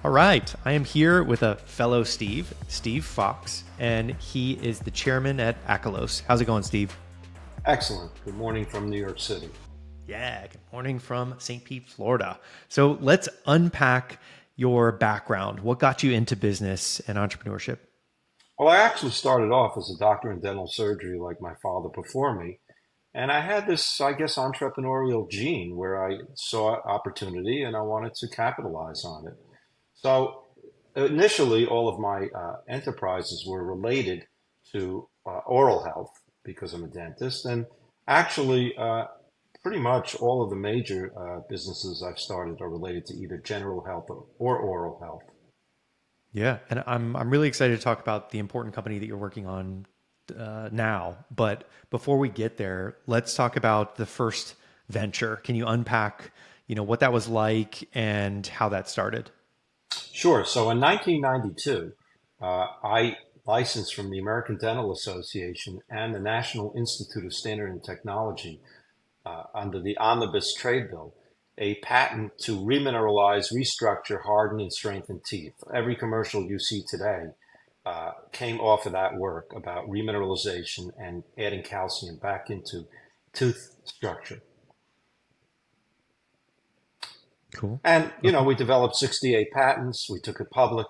All right, I am here with a fellow Steve, Steve Fox, and he is the chairman at Akelos. How's it going, Steve? Excellent. Good morning from New York City. Yeah, good morning from St. Pete, Florida. So let's unpack your background. What got you into business and entrepreneurship? Well, I actually started off as a doctor in dental surgery like my father before me. And I had this, I guess, entrepreneurial gene where I saw opportunity and I wanted to capitalize on it. So initially, all of my enterprises were related to oral health because I'm a dentist. And actually, pretty much all of the major businesses I've started are related to either general health or oral health. Yeah, and I'm really excited to talk about the important company that you're working on now. But before we get there, let's talk about the first venture. Can you unpack, what that was like and how that started? Sure. So in 1992, I licensed from the American Dental Association and the National Institute of Standard and Technology under the Omnibus Trade Bill a patent to remineralize, restructure, harden, and strengthen teeth. Every commercial you see today came off of that work about remineralization and adding calcium back into tooth structure. Cool. And, Okay. we developed 68 patents. We took it public.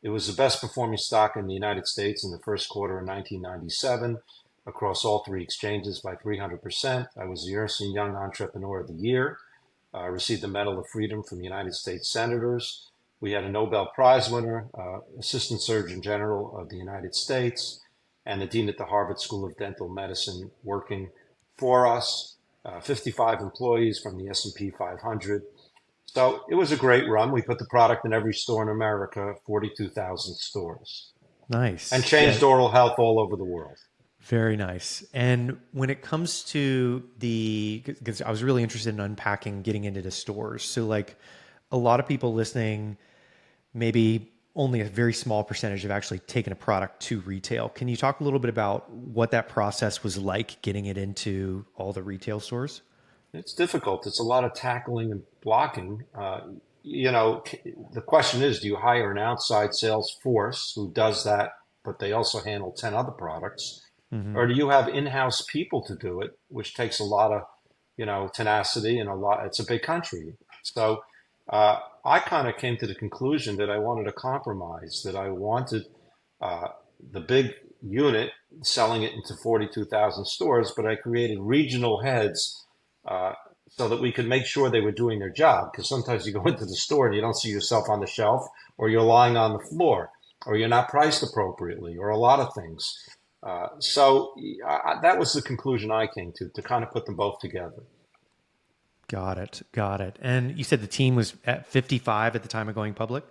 It was the best performing stock in the United States in the first quarter of 1997 across all three exchanges by 300%. I was the Ernst& Young Entrepreneur of the Year. Received the Medal of Freedom from the United States Senators. We had a Nobel Prize winner, Assistant Surgeon General of the United States, and the Dean at the Harvard School of Dental Medicine working for us, 55 employees from the S&P 500. So it was a great run. We put the product in every store in America, 42,000 stores, and Nice. Yeah. changed oral health all over the world. Very nice. And when it comes to because I was really interested in unpacking getting into the stores. So, like, a lot of people listening, maybe only a very small percentage have actually taken a product to retail. Can you talk a little bit about what that process was like getting it into all the retail stores? It's difficult. It's a lot of tackling and blocking. The question is, do you hire an outside sales force who does that, but they also handle 10 other products? Hmm. Or do you have in-house people to do it, which takes a lot of, tenacity and a lot, it's a big country. So I kind of came to the conclusion that I wanted a compromise, that I wanted uh, the big unit selling it into 42,000 stores, but I created regional heads uh, so that we could make sure they were doing their job. Because sometimes you go into the store and you don't see yourself on the shelf, or you're lying on the floor, or you're not priced appropriately, or a lot of things. So that was the conclusion I came to kind of put them both together. Got it. Got it. And you said the team was at 55 at the time of going public?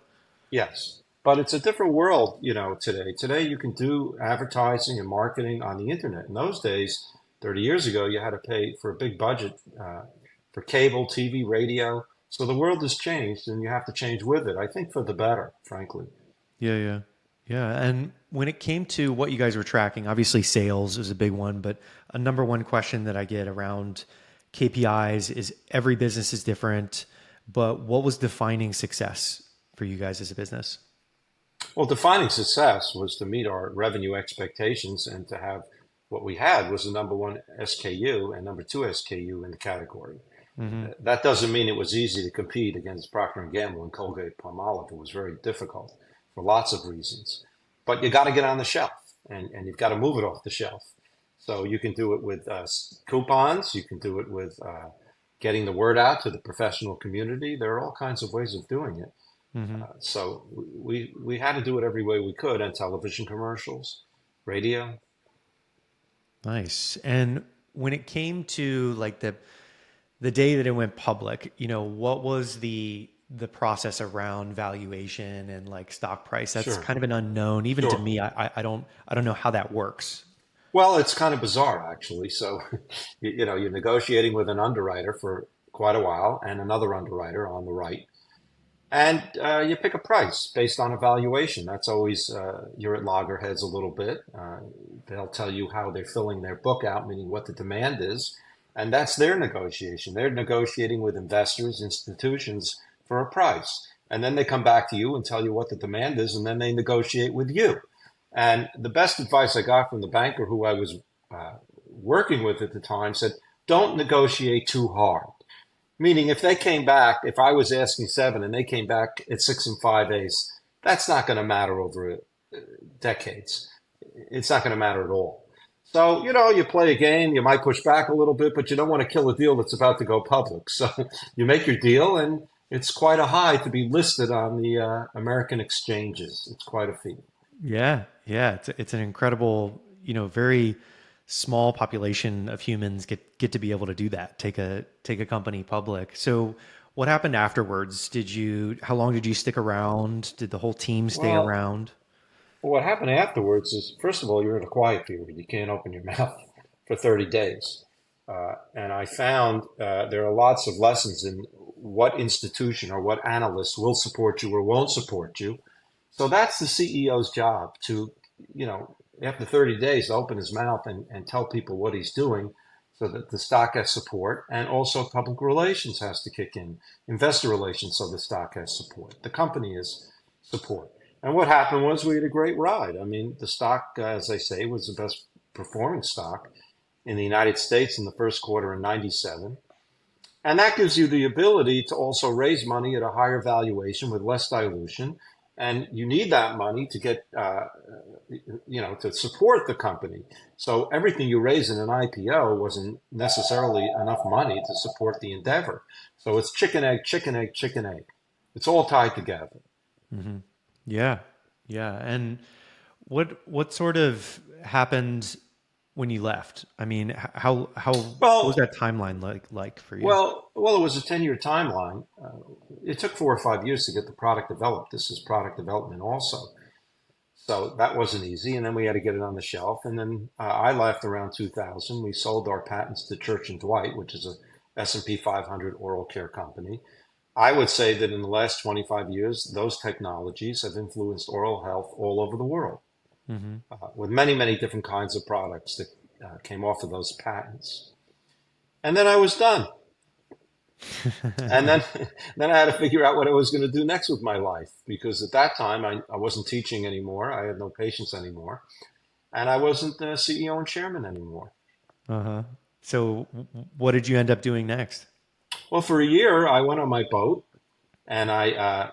Yes, but it's a different world, today. Today you can do advertising and marketing on the internet. In those days, 30 years ago, you had to pay for a big budget for cable, TV, radio. So the world has changed and you have to change with it. I think for the better, frankly. Yeah, yeah. Yeah. And when it came to what you guys were tracking, obviously sales is a big one, but a number one question that I get around KPIs is every business is different, but what was defining success for you guys as a business? Well, defining success was to meet our revenue expectations and to have what we had was the number one SKU and number two SKU in the category. Hmm. That doesn't mean it was easy to compete against Procter and Gamble and Colgate Palmolive. It was very difficult for lots of reasons. But you got to get on the shelf and you've got to move it off the shelf. So you can do it with coupons. You can do it with getting the word out to the professional community. There are all kinds of ways of doing it. Hmm. So we had to do it every way we could, and television commercials, radio. Nice. And when it came to like the day that it went public, what was the process around valuation and like stock price? That's Sure, kind of an unknown. Even to sure. me, I don't know how that works. Well, it's kind of bizarre, actually. So, you're negotiating with an underwriter for quite a while and another underwriter on the right. And you pick a price based on evaluation. That's always, you're at loggerheads a little bit. They'll tell you how they're filling their book out, meaning what the demand is. And that's their negotiation. They're negotiating with investors, institutions for a price. and then they come back to you and tell you what the demand is, and then they negotiate with you. And the best advice I got from the banker who I was working with at the time said, don't negotiate too hard. Meaning, if they came back, if I was asking 7 and they came back at 6 5/8, that's not going to matter over decades. It's not going to matter at all. So, you play a game, you might push back a little bit, but you don't want to kill a deal that's about to go public. So you make your deal, and it's quite a high to be listed on the American exchanges. It's quite a feat. Yeah, yeah, it's an incredible, very small population of humans get to be able to do that. Take a company public. So, what happened afterwards? How long did you stick around? Did the whole team stay Well, around? what happened afterwards is, first of all, you're in a quiet period. You can't open your mouth for 30 days. And I found there are lots of lessons in what institution or what analyst will support you or won't support you. So that's the CEO's job to, after 30 days, to open his mouth and tell people what he's doing so that the stock has support. And also public relations has to kick in, investor relations, so the stock has support. The company is support. And what happened was we had a great ride. I mean, the stock, as I say, was the best performing stock in the United States in the first quarter in 97. And that gives you the ability to also raise money at a higher valuation with less dilution. And you need that money to get, to support the company. So everything you raise in an IPO wasn't necessarily enough money to support the endeavor. So it's chicken, egg, chicken, egg, chicken, egg. It's all tied together. Hmm. Yeah, yeah. And what sort of happened when you left? I mean, how what was that Well, timeline like for you? well, it was a 10-year timeline. It took 4 or 5 years to get the product developed. This is product development also. So that wasn't easy. And then we had to get it on the shelf. And then I left around 2000. We sold our patents to Church and Dwight, which is a S&P 500 oral care company. I would say that in the last 25 years, those technologies have influenced oral health all over the world, Hmm. with many, many different kinds of products that came off of those patents. And then I was done. And then, then I had to figure out what I was going to do next with my life because at that time I wasn't teaching anymore. I had no patients anymore. And I wasn't the CEO and chairman anymore. Uh-huh. So, what did you end up doing next? Well, for a year, I went on my boat and I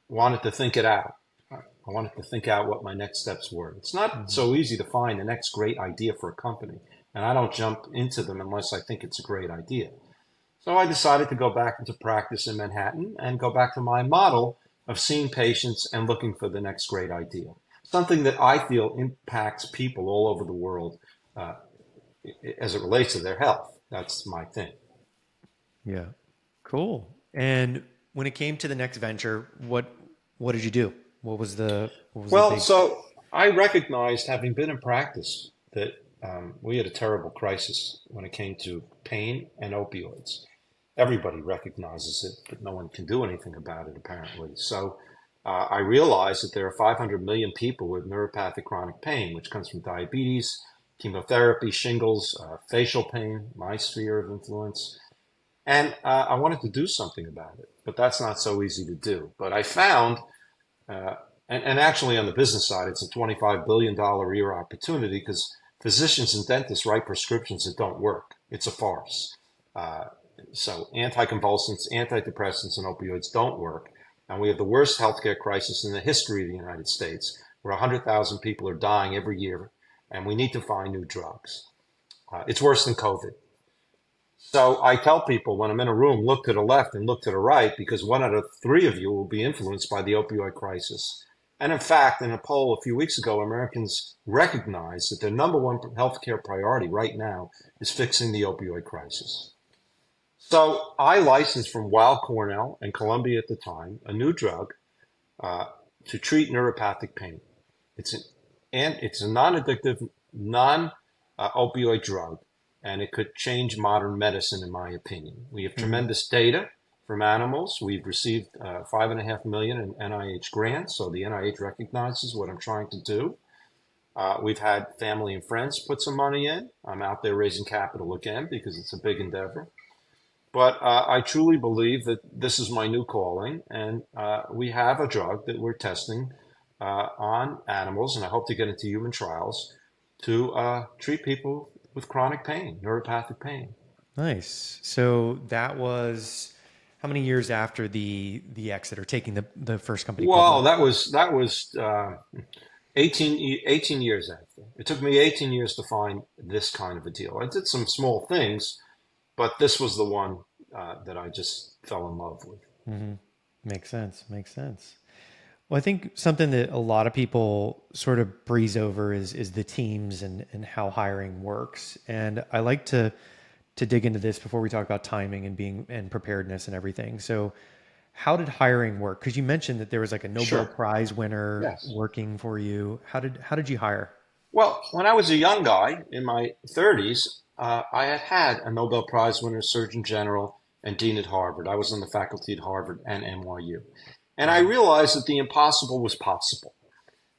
wanted to think it out. I wanted to think out what my next steps were. It's not Hmm. so easy to find the next great idea for a company. And I don't jump into them unless I think it's a great idea. So I decided to go back into practice in Manhattan and go back to my model of seeing patients and looking for the next great idea. Something that I feel impacts people all over the world uh, as it relates to their health. That's my thing. Yeah. Cool. And when it came to the next venture, what did you do? What was the Well, big? so I recognized, having been in practice, that we had a terrible crisis when it came to pain and opioids. Everybody recognizes it, but no one can do anything about it, apparently. So I realized that there are 500 million people with neuropathic chronic pain, which comes from diabetes, chemotherapy, shingles, facial pain, my sphere of influence. And I wanted to do something about it, but that's not so easy to do. But I found uh, and actually, on the business side, it's a $25 billion a year opportunity because physicians and dentists write prescriptions that don't work. It's a farce. Uh, so, anticonvulsants, antidepressants, and opioids don't work. And we have the worst healthcare crisis in the history of the United States, where 100,000 people are dying every year, and we need to find new drugs. It's worse than COVID. So I tell people when I'm in a room, look to the left and look to the right, because 1 out of 3 of you will be influenced by the opioid crisis. And in fact, in a poll a few weeks ago, Americans recognize that their number one healthcare priority right now is fixing the opioid crisis. So I licensed from Weill Cornell and Columbia at the time a new drug uh, to treat neuropathic pain. It's an, and it's a non-addictive, non-opioid drug, and it could change modern medicine, in my opinion. We have Hmm. tremendous data from animals. We've received 5.5 million in NIH grants, so the NIH recognizes what I'm trying to do. We've had family and friends put some money in. I'm out there raising capital again because it's a big endeavor. But I truly believe that this is my new calling, and we have a drug that we're testing on animals, and I hope to get into human trials to treat people with chronic pain, neuropathic pain. Nice. So that was how many years after the exit or taking the first company Well, public? that was 18 years after. It took me 18 years to find this kind of a deal. I did some small things, but this was the one that I just fell in love with. Hmm. Makes sense. Makes sense. Well, I think something that a lot of people sort of breeze over is the teams and how hiring works. And I like to dig into this before we talk about timing and being and preparedness and everything. So, how did hiring work? Because you mentioned that there was like a Nobel Sure. Prize winner Yes. working for you. How did you hire? Well, when I was a young guy in my 30s, I had had a Nobel Prize winner, Surgeon General, and Dean at Harvard. I was on the faculty at Harvard and NYU. And I Hmm. realized that the impossible was possible.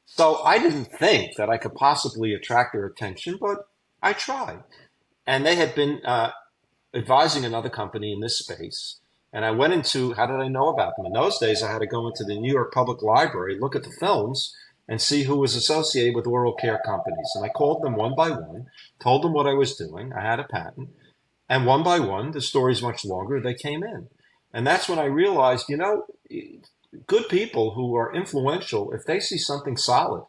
So I didn't think that I could possibly attract their attention, but I tried. And they had been advising another company in this space. And I went into, how did I know about them? In those days, I had to go into the New York Public Library, look at the films, and see who was associated with oral care companies. And I called them one by one, told them what I was doing. I had a patent. And one by one, the story's much longer, they came in. And that's when I realized, good people who are influential, if they see something solid,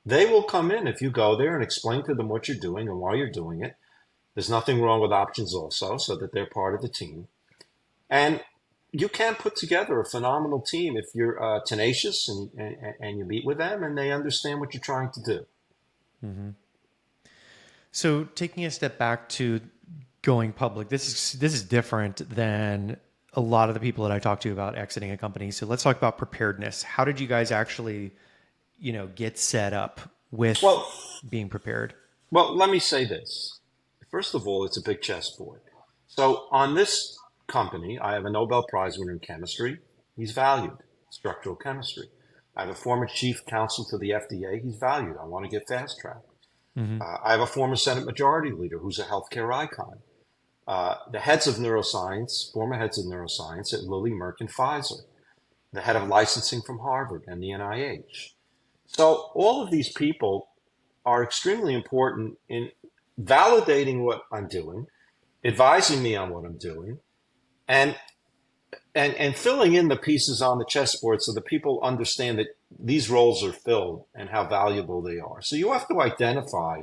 they will come in if you go there and explain to them what you're doing and why you're doing it. There's nothing wrong with options also, so that they're part of the team. And you can put together a phenomenal team if you're tenacious and you meet with them and they understand what you're trying to do. Hmm. So, taking a step back to going public, this is different than a lot of the people that I talk to about exiting a company. So, let's talk about preparedness. How did you guys actually, get set up with Well, being prepared? well, let me say this. First of all, it's a big chessboard. So on this company, I have a Nobel Prize winner in chemistry. He's valued, structural chemistry. I have a former chief counsel to the FDA. He's valued. I want to get fast track. Hmm. I have a former Senate Majority Leader who's a healthcare icon. The heads of neuroscience, former heads of neuroscience at Lilly, Merck, and Pfizer. The head of licensing from Harvard and the NIH. So all of these people are extremely important in validating what I'm doing, advising me on what I'm doing, and and filling in the pieces on the chessboard so that people understand that these roles are filled and how valuable they are. So you have to identify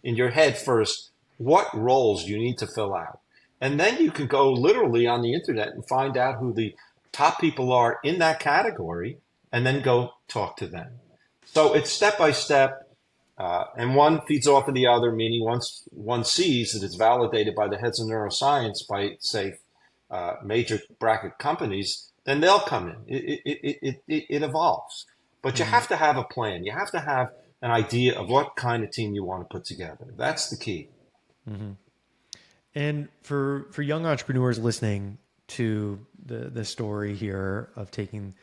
in your head first what roles you need to fill out. And then you can go literally on the internet and find out who the top people are in that category and then go talk to them. So it's step by step. And one feeds off of the other, meaning once one sees that it's validated by the heads of neuroscience by, say, major bracket companies, then they'll come in. It evolves. But you Hmm. have to have a plan. You have to have an idea of what kind of team you want to put together. That's the key. Hmm. And for young entrepreneurs listening to the story here of taking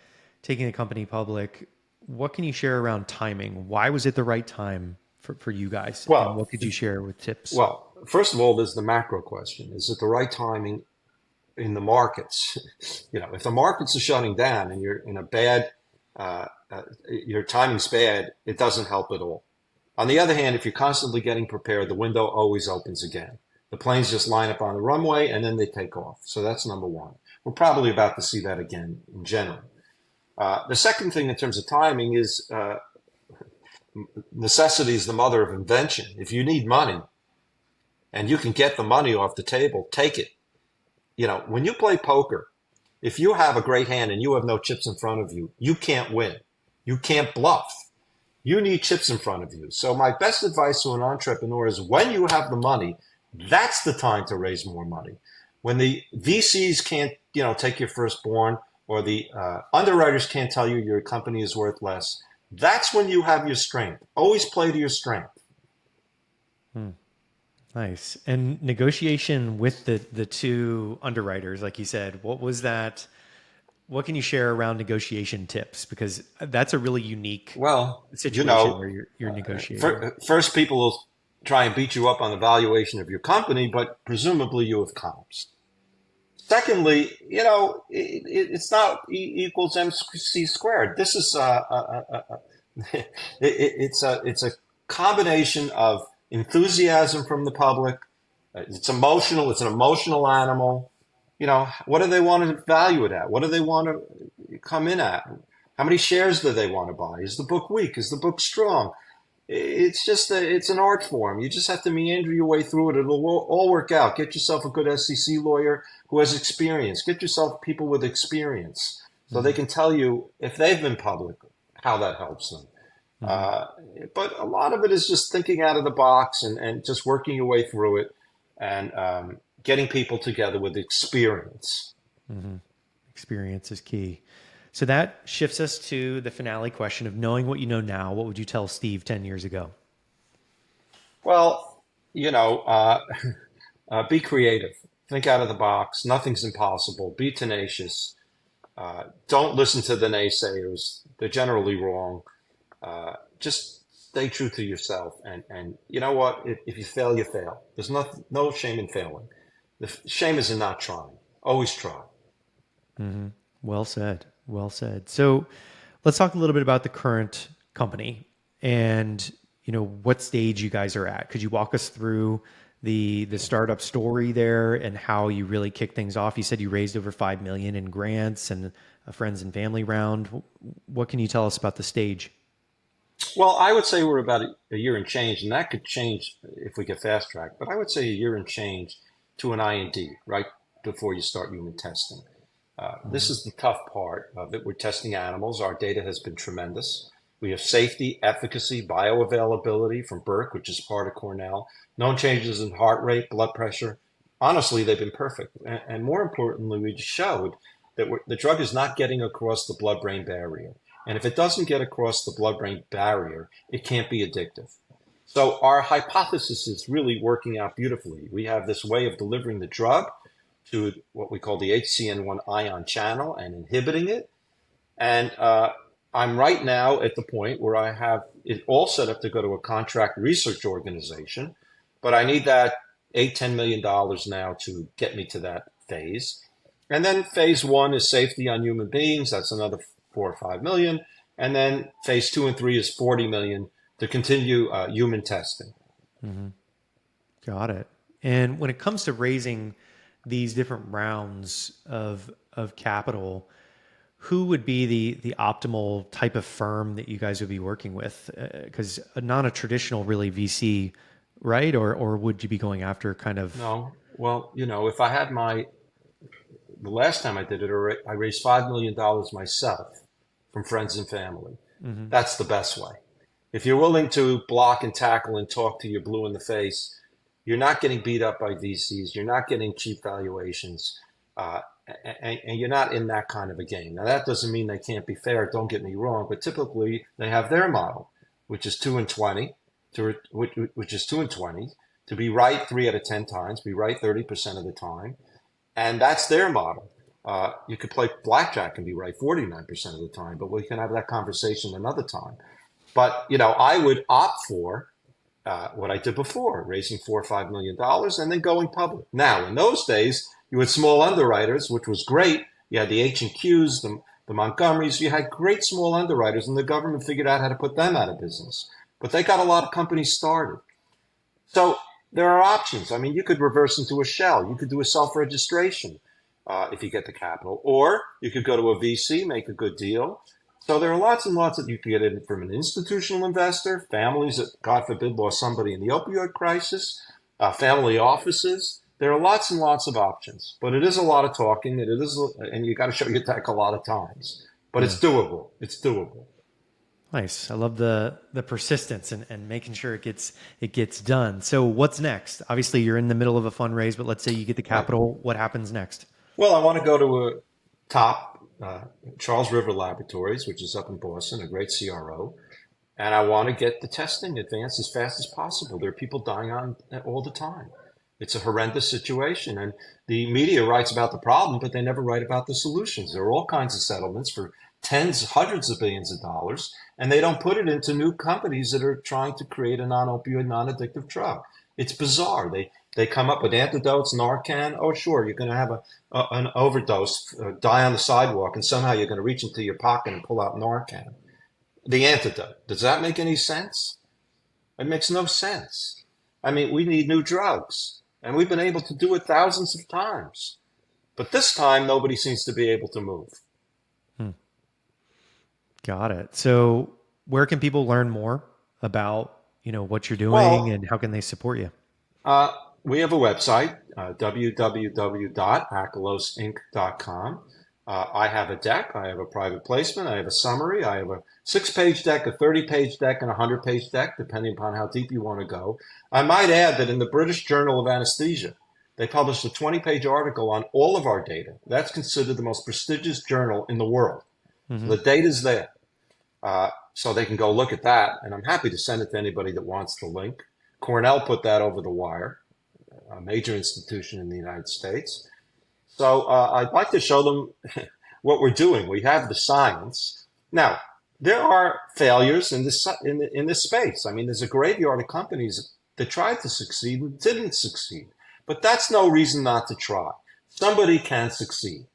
a company public, what can you share around timing? Why was it the right time for you guys? And Well, what could you share with tips? first of all, there's the macro question. Is it the right timing in the markets? If the markets are shutting down and you're in a bad, your timing's bad, it doesn't help at all. On the other hand, if you're constantly getting prepared, the window always opens again. The planes just line up on the runway and then they take off. So that's number one. We're probably about to see that again in general. The second thing in terms of timing is necessity is the mother of invention. If you need money and you can get the money off the table, take it. When you play poker, if you have a great hand and you have no chips in front of you, you can't win. You can't bluff. You need chips in front of you. So my best advice to an entrepreneur is when you have the money, that's the time to raise more money. When the VCs can't, take your firstborn, or the underwriters can't tell you your company is worth less, that's when you have your strength. Always play to your strength. Hmm. Nice. And negotiation with the two underwriters, like you said, what was that? What can you share around negotiation tips? Because that's a really unique Well, situation where you're negotiating. first people will try and beat you up on the valuation of your company, but presumably you have comps. Secondly, it's not equals MC squared. This is it's a combination of enthusiasm from the public. It's emotional. It's an emotional animal. What do they want to value it at? What do they want to come in at? How many shares do they want to buy? Is the book weak? Is the book strong? It's an art form. You just have to meander your way through it. It'll all work out. Get yourself a good SEC lawyer who has experience. Get yourself people with experience so they Hmm. can tell you if they've been public, how that helps them. Hmm. Uh, but a lot of it is just thinking out of the box and just working your way through it and getting people together with experience. Hmm. Experience is key. So that shifts us to the finale question of knowing what you know now. What would you tell Steve 10 years ago? Well, you know, uh, be creative. Think out of the box. Nothing's impossible. Be tenacious. Don't listen to the naysayers. They're generally wrong. Just stay true to yourself. And you know what? If you fail, you fail. There's no shame in failing. The shame is in not trying. Always try. Hmm. Well said. Well said. So let's talk a little bit about the current company and what stage you guys are at. Could you walk us through the startup story there and how you really kick things off? You said you raised over 5 million in grants and a friends and family round. What can you tell us about the stage? Well, I would say we're about a year and change, and that could change if we get fast track. But I would say a year and change to an IND right before you start human testing. This Hmm. is the tough part of it. We're testing animals. Our data has been tremendous. We have safety, efficacy, bioavailability from Berk, which is part of Cornell. No changes in heart rate, blood pressure. Honestly, they've been perfect. And more importantly, we showed that the drug is not getting across the blood-brain barrier. And if it doesn't get across the blood-brain barrier, it can't be addictive. So our hypothesis is really working out beautifully. We have this way of delivering the drug to what we call the HCN1 ion channel and inhibiting it. And I'm right now at the point where I have it all set up to go to a contract research organization, but I need that $8-10 million now to get me to that phase. And then phase one is safety on human beings. That's another 4 or 5 million. And then phase two and three is 40 million to continue human testing. Hmm. Got it. And when it comes to raising these different rounds of capital, who would be the optimal type of firm that you guys would be working with? Because not a traditional really VC, right? Or would you be going after kind of? No, well, if I had the last time I did it, I raised $5 million myself from friends and family. Hmm. That's the best way. If you're willing to block and tackle and talk to your blue in the face, you're not getting beat up by VCs. You're not getting cheap valuations. Uh, and you're not in that kind of a game. Now, that doesn't mean they can't be fair. Don't get me wrong. But typically, they have their model, which is 2 and 20, which is 2 and 20, to be right 3 out of 10 times, be right 30% of the time. And that's their model. You could play blackjack and be right 49% of the time, but we can have that conversation another time. But I would opt for what I did before, raising $4 or $5 million and then going public. Now, in those days, you had small underwriters, which was great. You had the H&Qs, the Montgomerys. You had great small underwriters, and the government figured out how to put them out of business. But they got a lot of companies started. So there are options. I mean, you could reverse into a shell. You could do a self-registration if you get the capital, or you could go to a VC, make a good deal. So there are lots and lots that you can get in from an institutional investor, families that, God forbid, lost somebody in the opioid crisis, family offices. There are lots and lots of options, but it is a lot of talking. And you got to show your deck a lot of times. But Yeah. it's doable. It's doable. Nice. I love the persistence and making sure it gets done. So what's next? Obviously, you're in the middle of a fundraise, but let's say you get the Right. capital. What happens next? Well, I want to go to a top Charles River Laboratories, which is up in Boston, a great CRO, and I want to get the testing advanced as fast as possible. There are people dying on all the time. It's a horrendous situation, and the media writes about the problem, but they never write about the solutions. There are all kinds of settlements for tens, hundreds of billions of dollars, and they don't put it into new companies that are trying to create a non-opioid, non-addictive drug. It's bizarre. They come up with antidotes, Narcan. Oh, sure, you're going to have an overdose, die on the sidewalk, and somehow you're going to reach into your pocket and pull out Narcan. The antidote. Does that make any sense? It makes no sense. I mean, we need new drugs, and we've been able to do it thousands of times. But this time, nobody seems to be able to move. Got it. So where can people learn more about, what you're doing Well, and how can they support you? Uh, we have a website, www.akelosinc.com. I have a deck, I have a private placement, I have a summary, I have a 6-page deck, a 30-page deck, and a 100-page deck, depending upon how deep you want to go. I might add that in the British Journal of Anesthesia, they published a 20-page article on all of our data. That's considered the most prestigious journal in the world. So Mm-hmm. the data's there. So they can go look at that, and I'm happy to send it to anybody that wants the link. Cornell put that over the wire, a major institution in the United States. So I'd like to show them what we're doing. We have the science. Now, there are failures in this space. I mean, there's a graveyard of companies that tried to succeed and didn't succeed. But that's no reason not to try. Somebody can succeed.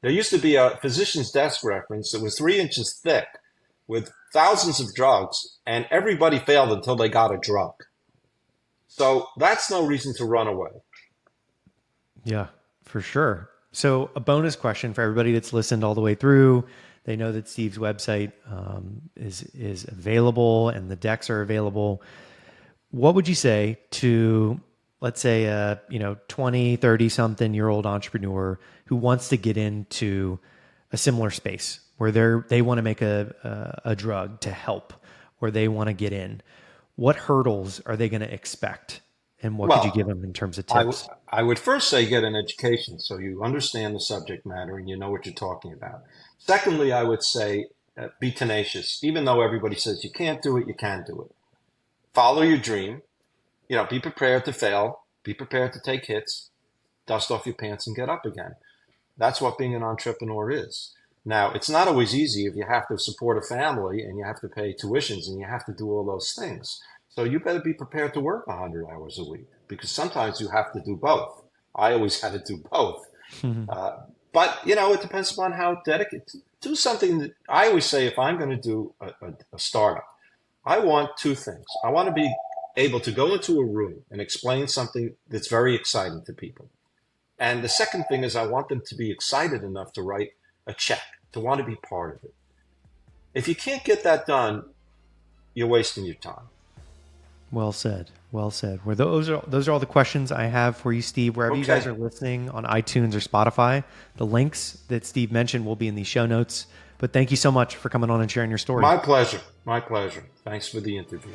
There used to be a physician's desk reference that was 3 inches thick with thousands of drugs, and everybody failed until they got a drug. So that's no reason to run away. Yeah, for sure. So a bonus question for everybody that's listened all the way through. They know that Steve's website is available and the decks are available. What would you say to, let's say, a 20, 30 something year old entrepreneur who wants to get into a similar space where they want to make a drug to help, or they want to get in? What hurdles are they going to expect? And what could you give Well, them in terms of I, w- tips? I would first say get an education so you understand the subject matter and you know what you're talking about. Secondly, I would say be tenacious. Even though everybody says you can't do it, you can do it. Follow your dream. Be prepared to fail. Be prepared to take hits. Dust off your pants and get up again. That's what being an entrepreneur is. Now, it's not always easy if you have to support a family and you have to pay tuitions and you have to do all those things. So you better be prepared to work 100 hours a week because sometimes you have to do both. I always had to do both. Uh, but, it depends upon how dedicated. Do something that I always say if I'm going to do a startup, I want two things. I want to be able to go into a room and explain something that's very exciting to people. And the second thing is I want them to be excited enough to write a check, to want to be part of it. If you can't get that done, you're wasting your time. Well said. Well said. Well, those are all the questions I have for you, Steve. Wherever you guys Okay. are listening on iTunes or Spotify, the links that Steve mentioned will be in the show notes. But thank you so much for coming on and sharing your story. My pleasure. My pleasure. Thanks for the interview.